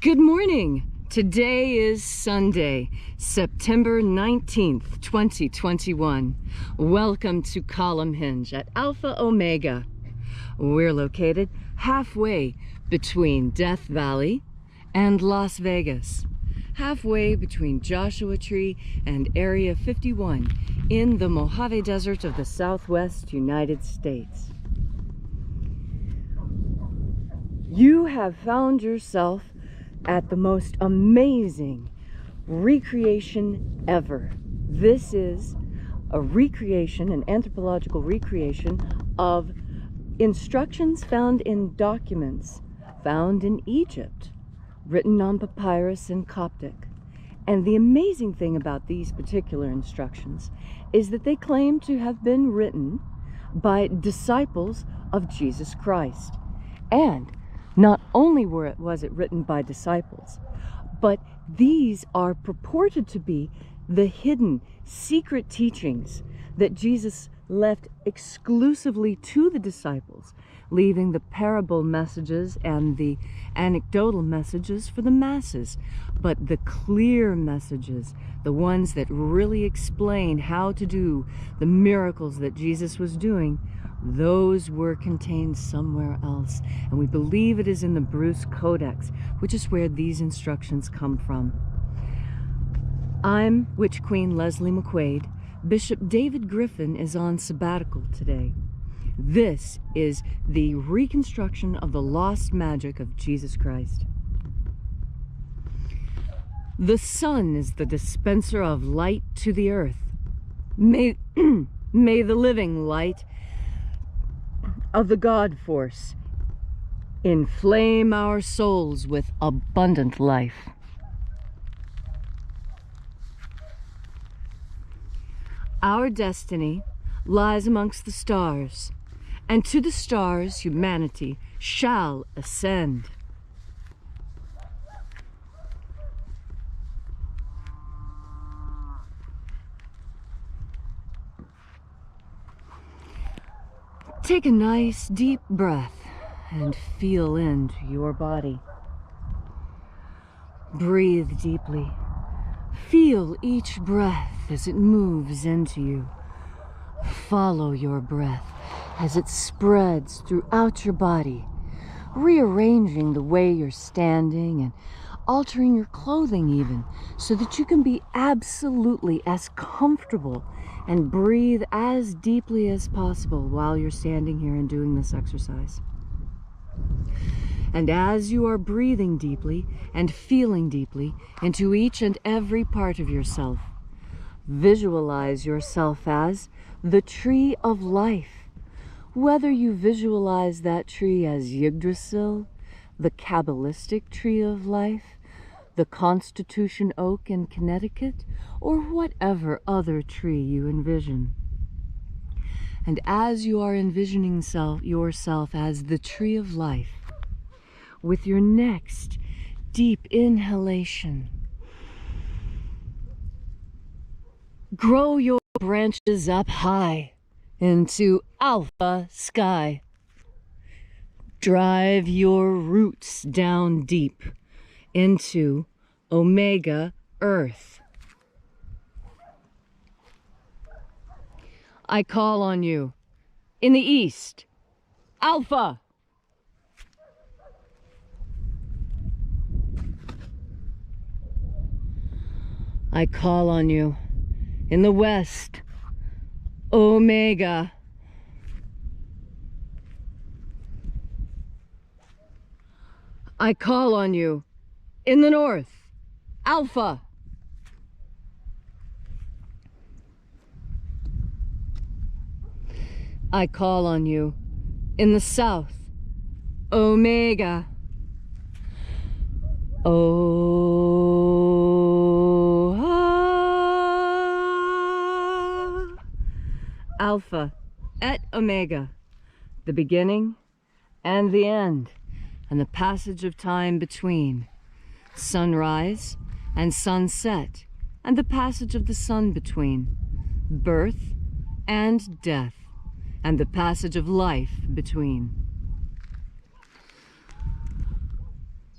Good morning. Today is Sunday, September 19th, 2021. Welcome to Column Hinge at Alpha Omega. We're located halfway between Death Valley and Las Vegas, halfway between Joshua Tree and Area 51 in the Mojave Desert of the Southwest United States. You have found yourself at the most amazing recreation ever. This is a recreation, an anthropological recreation of instructions found in documents found in Egypt, written on papyrus in Coptic. And the amazing thing about these particular instructions is that they claim to have been written by disciples of Jesus Christ. And not only was it written by disciples, but these are purported to be the hidden, secret teachings that Jesus left exclusively to the disciples, leaving the parable messages and the anecdotal messages for the masses. But the clear messages, the ones that really explain how to do the miracles that Jesus was doing, those were contained somewhere else, and we believe it is in the Bruce Codex, which is where these instructions come from. I'm Witch Queen Leslie McQuade. Bishop David Griffin is on sabbatical today. This is the reconstruction of the lost magic of Jesus Christ. The sun is the dispenser of light to the earth. May the living light of the God force inflame our souls with abundant life. Our destiny lies amongst the stars, and to the stars humanity shall ascend. Take a nice deep breath and feel into your body. Breathe deeply. Feel each breath as it moves into you. Follow your breath as it spreads throughout your body, rearranging the way you're standing and altering your clothing even, so that you can be absolutely as comfortable and breathe as deeply as possible while you're standing here and doing this exercise. And as you are breathing deeply and feeling deeply into each and every part of yourself, visualize yourself as the tree of life. Whether you visualize that tree as Yggdrasil, the Kabbalistic tree of life, the Constitution oak in Connecticut, or whatever other tree you envision. And as you are envisioning yourself as the tree of life, with your next deep inhalation, grow your branches up high into alpha sky. Drive your roots down deep into omega earth. I call on you in the east, alpha. I call on you in the west, omega. I call on you in the north, alpha. I call on you in the south, omega. Alpha et omega, the beginning and the end, and the passage of time between, sunrise and sunset, and the passage of the sun between, birth and death, and the passage of life between.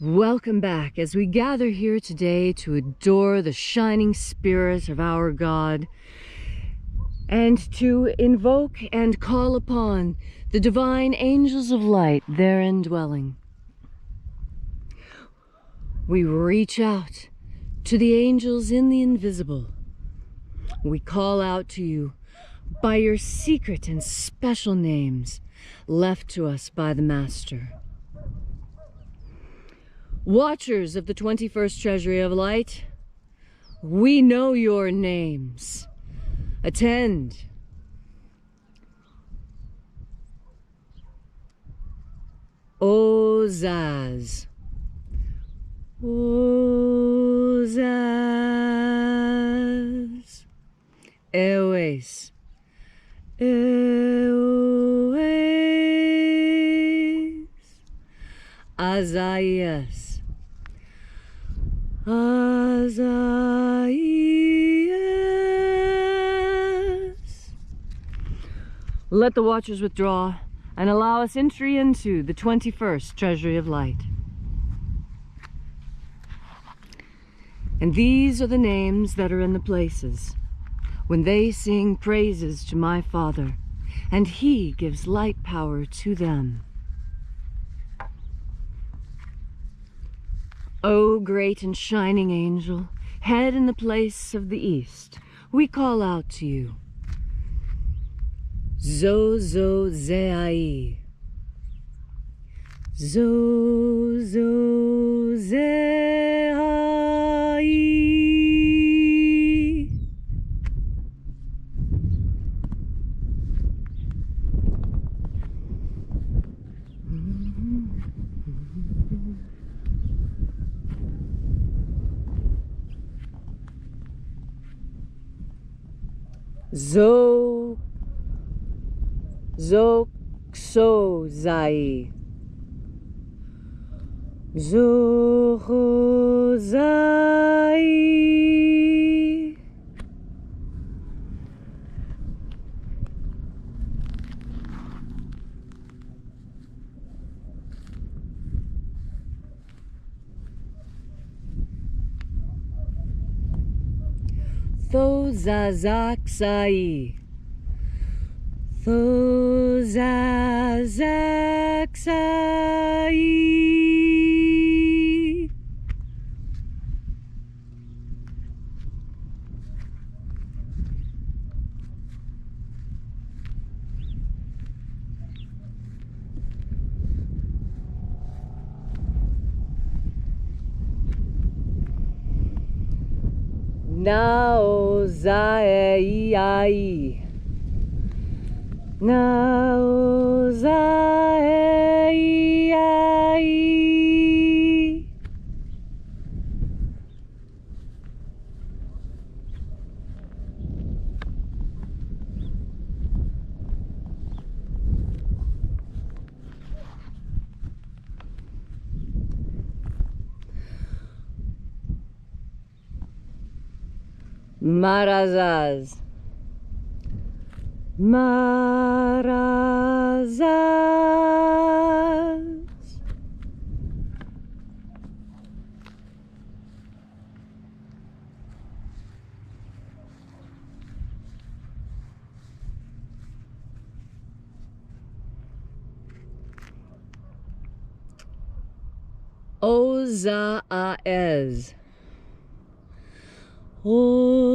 Welcome back as we gather here today to adore the shining spirit of our God and to invoke and call upon the divine angels of light therein dwelling. We reach out to the angels in the invisible. We call out to you by your secret and special names left to us by the Master. Watchers of the 21st Treasury of Light, we know your names. Attend. Ozaz. Ozaz. Eoes. Eoes. Azaias. Azaias. Let the watchers withdraw and allow us entry into the 21st Treasury of Light. And these are the names that are in the places when they sing praises to my Father, and He gives light power to them. O great and shining angel, head in the place of the east, we call out to you. Zozozei. Zozozei. Zoxozai. Zochozai. Thozazaxai. Thozazaxai. Naozai. Naozai. Marazaz. Marazaz. Ozaez. Ozaez.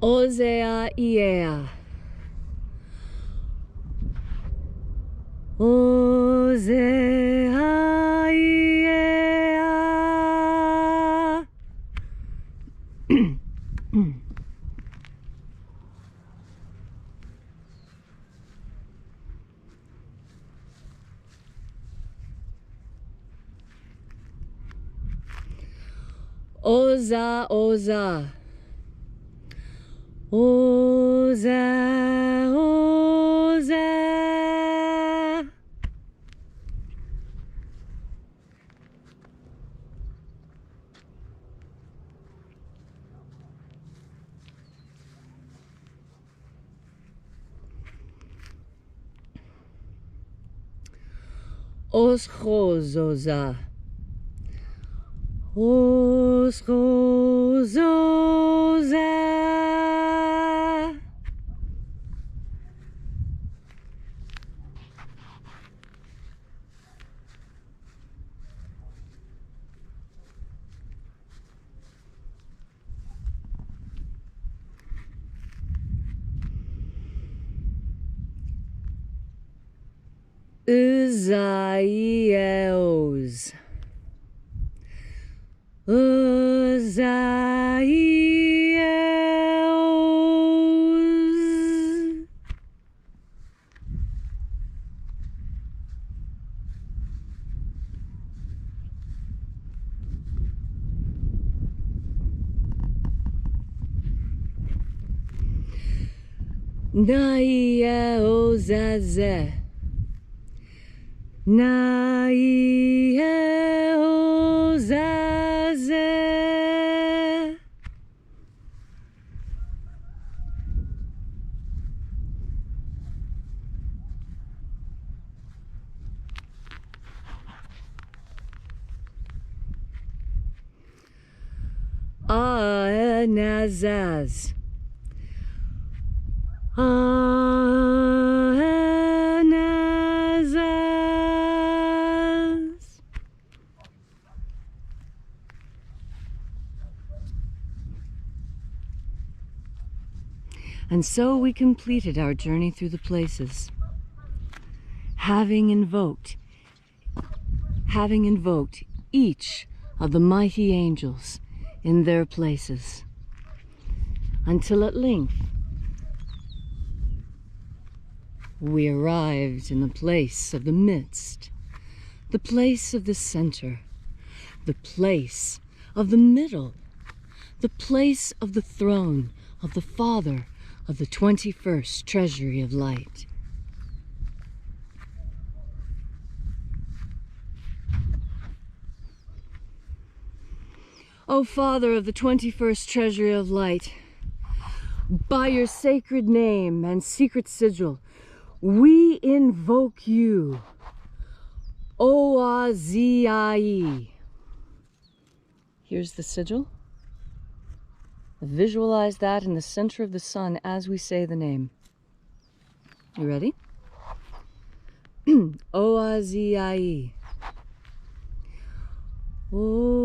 Ozea iea. Ozea iea. Oza, oza. Oza, oza. Oschozoza. Oschozoza. Uzaios. Uzaios. Naieozazeh. Naieozazeh. Aenazaz. Aenazaz. And so we completed our journey through the places, having invoked each of the mighty angels in their places, until at length we arrived in the place of the midst, the place of the center, the place of the middle, the place of the throne of the Father of the 21st Treasury of Light. O Father of the 21st Treasury of Light, by your sacred name and secret sigil, we invoke you, Oazii. Here's the sigil. Visualize that in the center of the sun as we say the name. You ready? Oazii. Oazii.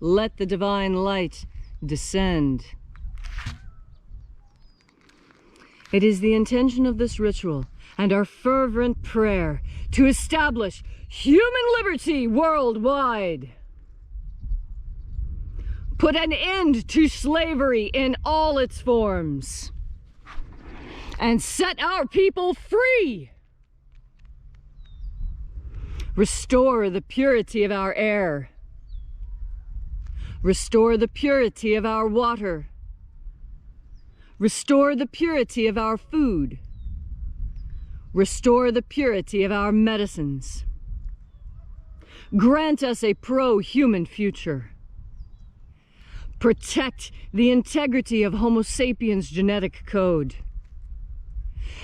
Let the divine light descend. It is the intention of this ritual and our fervent prayer to establish human liberty worldwide. Put an end to slavery in all its forms, and set our people free. Restore the purity of our air. Restore the purity of our water. Restore the purity of our food. Restore the purity of our medicines. Grant us a pro-human future. Protect the integrity of Homo sapiens' genetic code.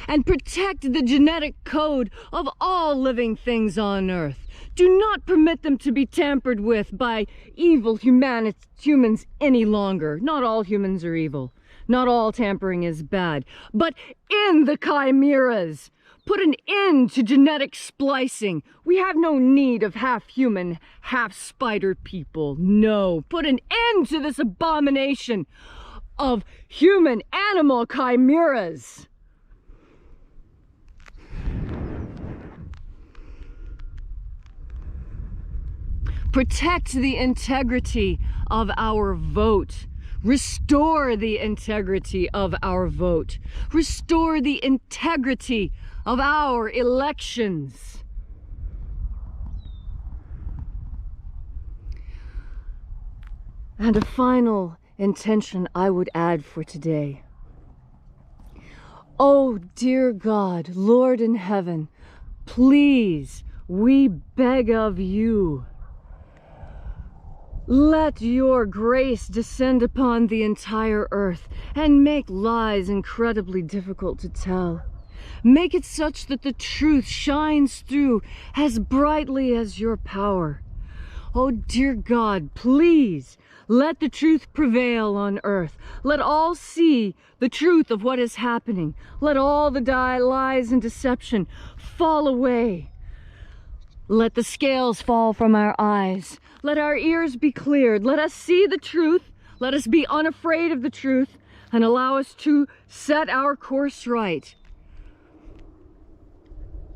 And protect the genetic code of all living things on Earth. Do not permit them to be tampered with by evil humans any longer. Not all humans are evil. Not all tampering is bad. But in the chimeras, put an end to genetic splicing. We have no need of half-human, half-spider people. No. Put an end to this abomination of human-animal chimeras. Protect the integrity of our vote. Restore the integrity of our vote. Restore the integrity of our elections. And a final intention I would add for today. Oh, dear God, Lord in heaven, please, we beg of you, Let your grace descend upon the entire earth and make lies incredibly difficult to tell. Make it such that the truth shines through as brightly as your power. Oh, dear God, please let the truth prevail on earth. Let all see the truth of what is happening. Let all the lies and deception fall away. Let the scales fall from our eyes. Let our ears be cleared. Let us see the truth. Let us be unafraid of the truth and allow us to set our course right.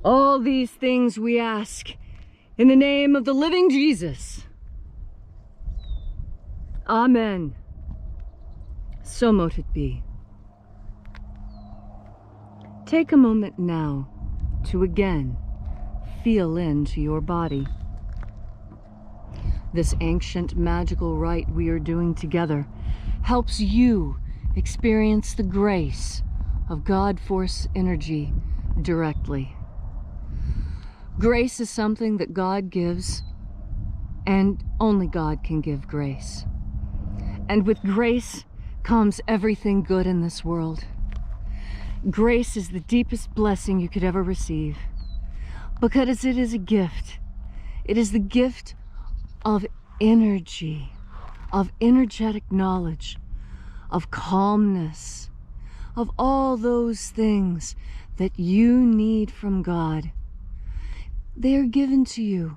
All these things we ask in the name of the living Jesus. Amen. So mote it be. Take a moment now to again feel into your body. This ancient magical rite we are doing together helps you experience the grace of God Force energy directly. Grace is something that God gives, and only God can give grace. And with grace comes everything good in this world. Grace is the deepest blessing you could ever receive, because it is a gift. It is the gift of energy, of energetic knowledge, of calmness, of all those things that you need from God. They are given to you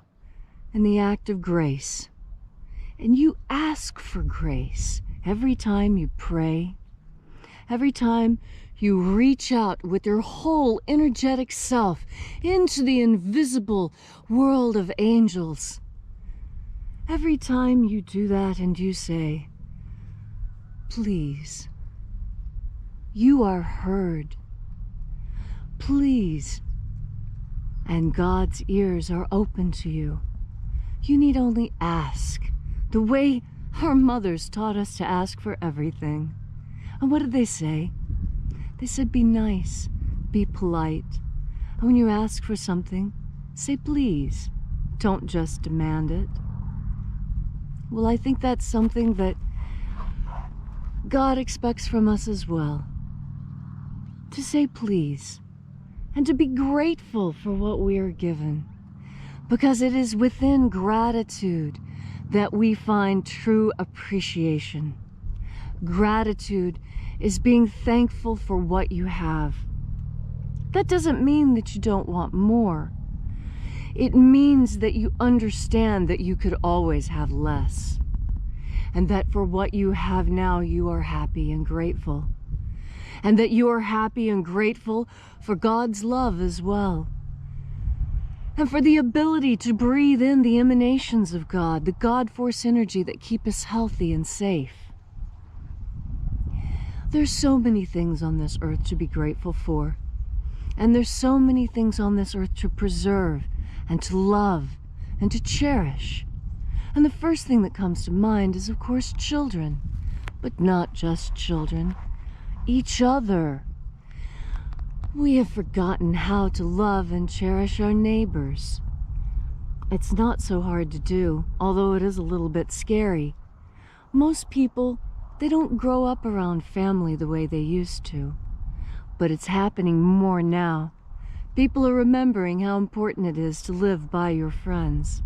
in the act of grace. And you ask for grace every time you pray, every time you reach out with your whole energetic self into the invisible world of angels. Every time you do that and you say, please, you are heard. Please. And God's ears are open to you. You need only ask, the way our mothers taught us to ask for everything. And what did they say? They said, be nice, be polite. And when you ask for something, say please. Don't just demand it. Well, I think that's something that God expects from us as well. To say please. And to be grateful for what we are given. Because it is within gratitude that we find true appreciation. Gratitude is being thankful for what you have. That doesn't mean that you don't want more. It means that you understand that you could always have less. And that for what you have now, you are happy and grateful. And that you are happy and grateful for God's love as well. And for the ability to breathe in the emanations of God, the God Force energy that keep us healthy and safe. There's so many things on this earth to be grateful for. And there's so many things on this earth to preserve and to love and to cherish. And the first thing that comes to mind is, of course, children. But not just children. Each other. We have forgotten how to love and cherish our neighbors. It's not so hard to do, although it is a little bit scary. Most people, they don't grow up around family the way they used to. But it's happening more now. People are remembering how important it is to live by your friends,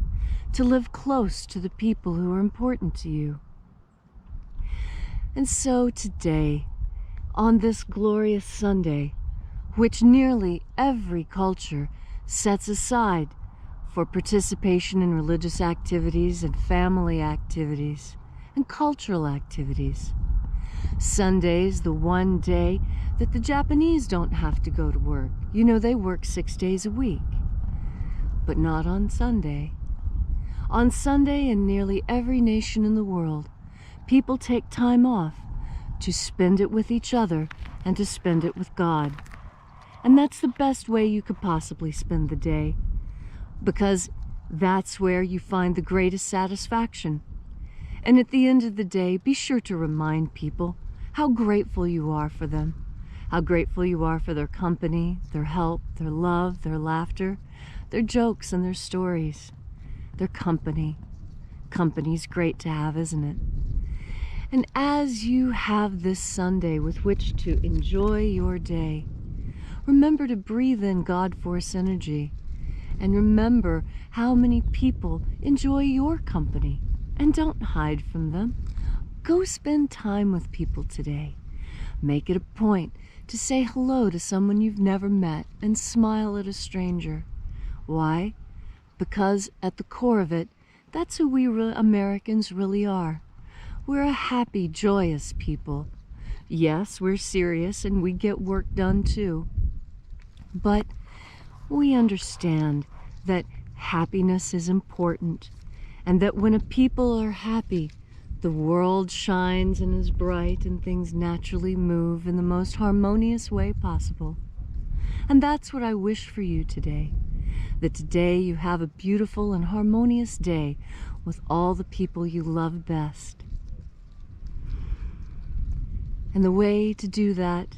to live close to the people who are important to you. And so today, on this glorious Sunday, which nearly every culture sets aside for participation in religious activities and family activities and cultural activities. Sunday's the one day that the Japanese don't have to go to work. You know, they work 6 days a week, but not on Sunday. On Sunday, in nearly every nation in the world, people take time off to spend it with each other and to spend it with God. And that's the best way you could possibly spend the day, because that's where you find the greatest satisfaction. And at the end of the day, be sure to remind people how grateful you are for them, how grateful you are for their company, their help, their love, their laughter, their jokes and their stories, their company. Company's great to have, isn't it? And as you have this Sunday with which to enjoy your day, remember to breathe in God Force energy. And remember how many people enjoy your company. And don't hide from them. Go spend time with people today. Make it a point to say hello to someone you've never met and smile at a stranger. Why? Because at the core of it, that's who we Americans really are. We're a happy, joyous people. Yes, we're serious and we get work done too. But we understand that happiness is important, and that when a people are happy, the world shines and is bright and things naturally move in the most harmonious way possible. And that's what I wish for you today. That today you have a beautiful and harmonious day with all the people you love best. And the way to do that,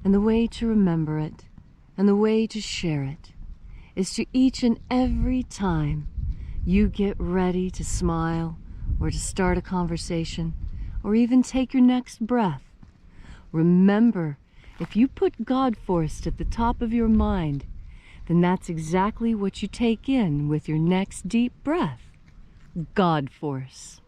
and the way to remember it, and the way to share it, is to each and every time you get ready to smile, or to start a conversation, or even take your next breath, remember, if you put God Force at the top of your mind, then that's exactly what you take in with your next deep breath. God Force.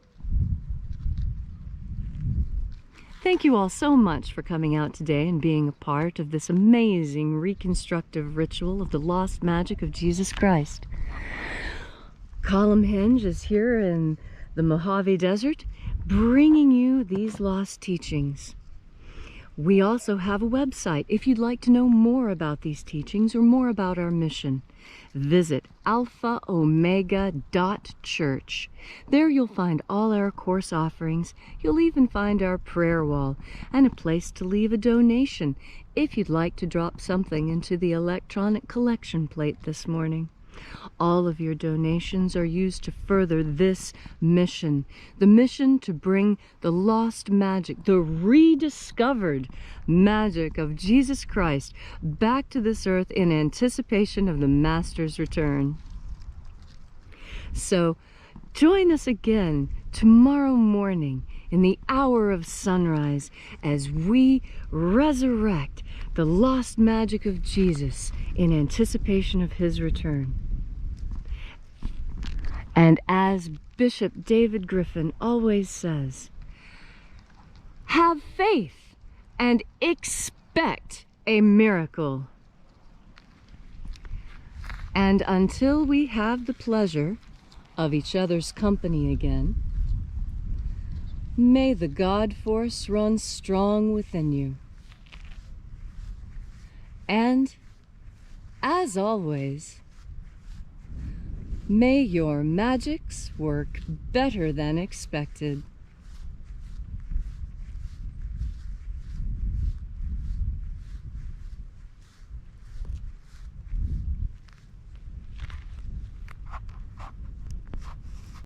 Thank you all so much for coming out today and being a part of this amazing reconstructive ritual of the lost magic of Jesus Christ. Column Hinge is here in the Mojave Desert, bringing you these lost teachings. We also have a website if you'd like to know more about these teachings or more about our mission. Visit alphaomega.church. There you'll find all our course offerings. You'll even find our prayer wall and a place to leave a donation if you'd like to drop something into the electronic collection plate this morning. All of your donations are used to further this mission, the mission to bring the lost magic, the rediscovered magic of Jesus Christ back to this earth in anticipation of the Master's return. So join us again tomorrow morning in the hour of sunrise as we resurrect the lost magic of Jesus in anticipation of his return. And as Bishop David Griffin always says, have faith and expect a miracle. And until we have the pleasure of each other's company again, may the God Force run strong within you. And, as always, may your magics work better than expected.